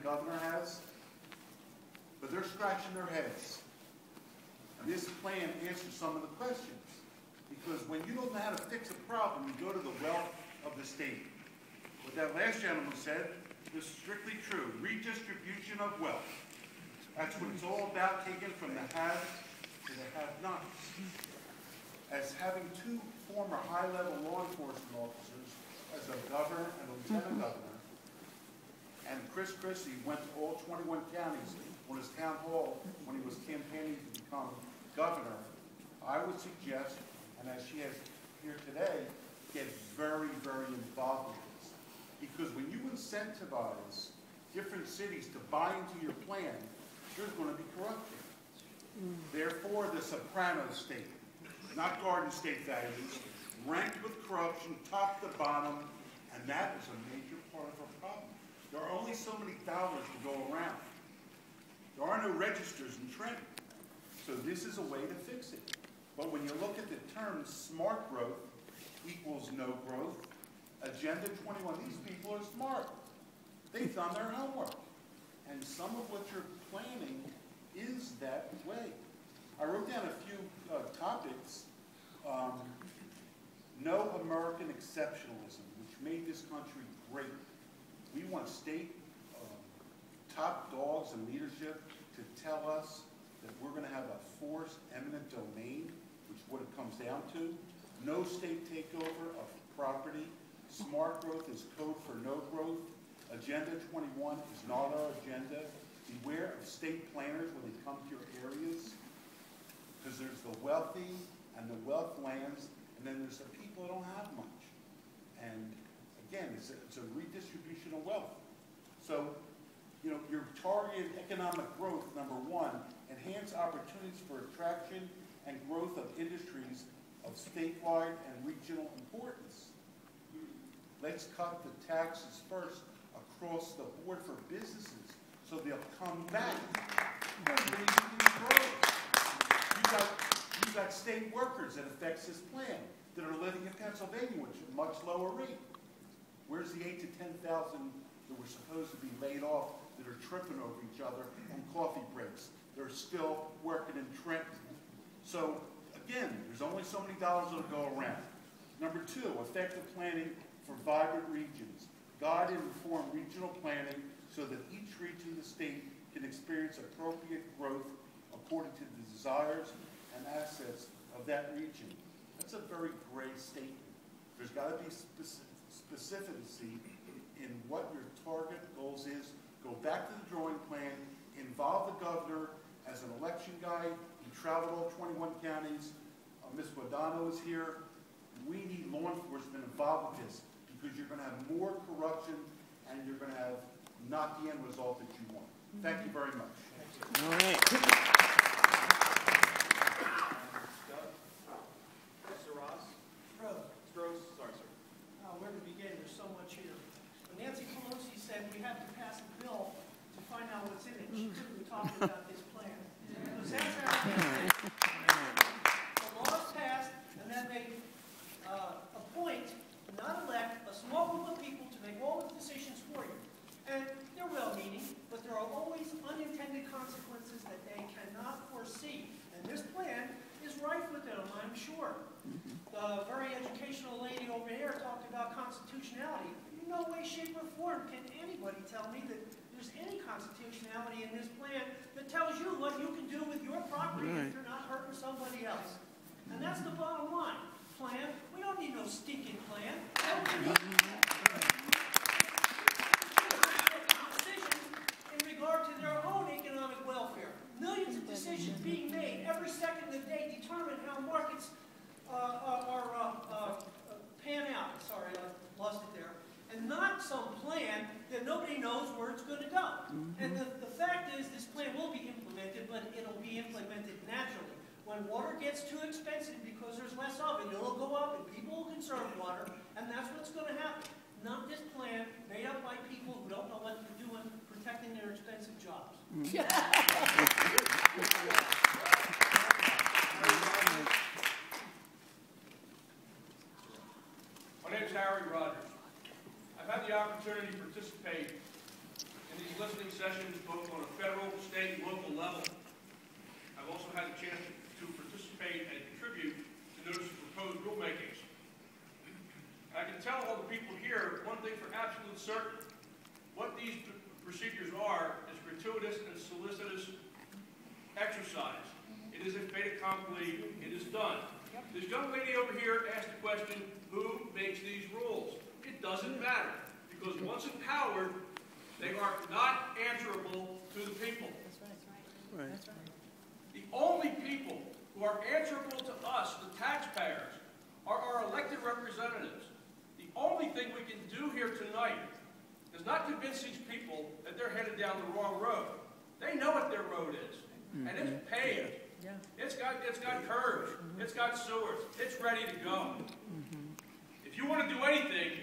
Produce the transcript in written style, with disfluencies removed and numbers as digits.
governor has, but they're scratching their heads. And this plan answers some of the questions. Because when you don't know how to fix a problem, you go to the wealth of the state. What that last gentleman said is strictly true. Redistribution of wealth. That's what it's all about, taking from the haves to the have-nots. As having two former high-level law enforcement officers, as a governor and a lieutenant governor, and Chris Christie went to all 21 counties on his town hall when he was campaigning to become governor, I would suggest, and as she has here today, get very, very involved with this. Because when you incentivize different cities to buy into your plan, there's going to be corruption. Therefore, the Soprano state, not Garden State values, ranked with corruption, top to bottom, and that is a major part of our problem. There are only so many dollars to go around. There are no registers in Trenton. So this is a way to fix it. But when you look at the term smart growth equals no growth, Agenda 21, these people are smart. They've done their homework. And some of what you're planning is that way. I wrote down a few topics. No American exceptionalism, which made this country great. We want state top dogs in leadership to tell us that we're going to have a forced eminent domain, which is what it comes down to. No state takeover of property. Smart growth is code for no growth. Agenda 21 is not our agenda. Beware of state planners when they come to your areas, because there's the wealthy and the wealth lands, and then there's the people that don't have much. And again, it's a redistribution of wealth. So, you know, your targeted economic growth, number one, enhance opportunities for attraction and growth of industries of statewide and regional importance. Let's cut the taxes first across the board for businesses so they'll come back. You've got state workers that affects this plan that are living in Pennsylvania, which is a much lower rate. Where's the 8,000 to 10,000 that were supposed to be laid off that are tripping over each other on coffee breaks? They're still working in Trenton. So again, there's only so many dollars that'll go around. Number two, effective planning for vibrant regions. Guide and inform regional planning so that each region of the state can experience appropriate growth according to the desires and assets of that region. That's a very gray statement. There's got to be specificity in what your target goals is. Go back to the drawing plan, involve the governor as an election guy. He traveled all 21 counties. Ms. Guadano is here. We need law enforcement involved with this because you're going to have more corruption and you're going to have not the end result that you want. Thank you very much. All right. Mr. Ross? Strauss. Sorry, sir. Where to begin? There's so much here. When Nancy Pelosi said we have to pass a bill to find out what's in it, she couldn't be talking about this plan. Because that's how the law is passed, and then they appoint, not elect, a small group of people to make all the decisions for you. And they're well-meaning, but there are always unintended consequences that they cannot foresee. And this plan is rife with them, I'm sure. The very educational lady over here talked about constitutionality. In no way, shape, or form can anybody tell me that there's any constitutionality in this plan that tells you what you can do with your property if you're not hurting somebody else. And that's the bottom line. Plan. We don't need no stinking plan. Decisions in regard to their own economic welfare. Millions of decisions being made every second of the day determine how markets pan out. Sorry, I lost it there. And not some plan that nobody knows where it's going to go. And the fact is, this plan will be implemented, but it'll be implemented naturally. When water gets too expensive because there's less of it, it'll go up and people will conserve water, and that's what's going to happen. Not this plan made up by people who don't know what they're doing, protecting their expensive jobs. My name is Harry Rogers. I've had the opportunity to participate in these listening sessions both on a federal, state, and local level. I've also had a chance to participate and contribute to notice of proposed rulemakings. I can tell all the people here one thing for absolute certain. What these procedures are is gratuitous and solicitous exercise. It is a fait accompli. It is done. This young lady over here asked the question, who makes these rules? It doesn't matter, because once empowered, they are not answerable to the people. That's right. That's right. The only people who are answerable to us, the taxpayers, are our elected representatives. The only thing we can do here tonight is not convince these people that they're headed down the wrong road. They know what their road is, and it's paved. Yeah. It's got curbs. It's got sewers. It's ready to go. If you want to do anything,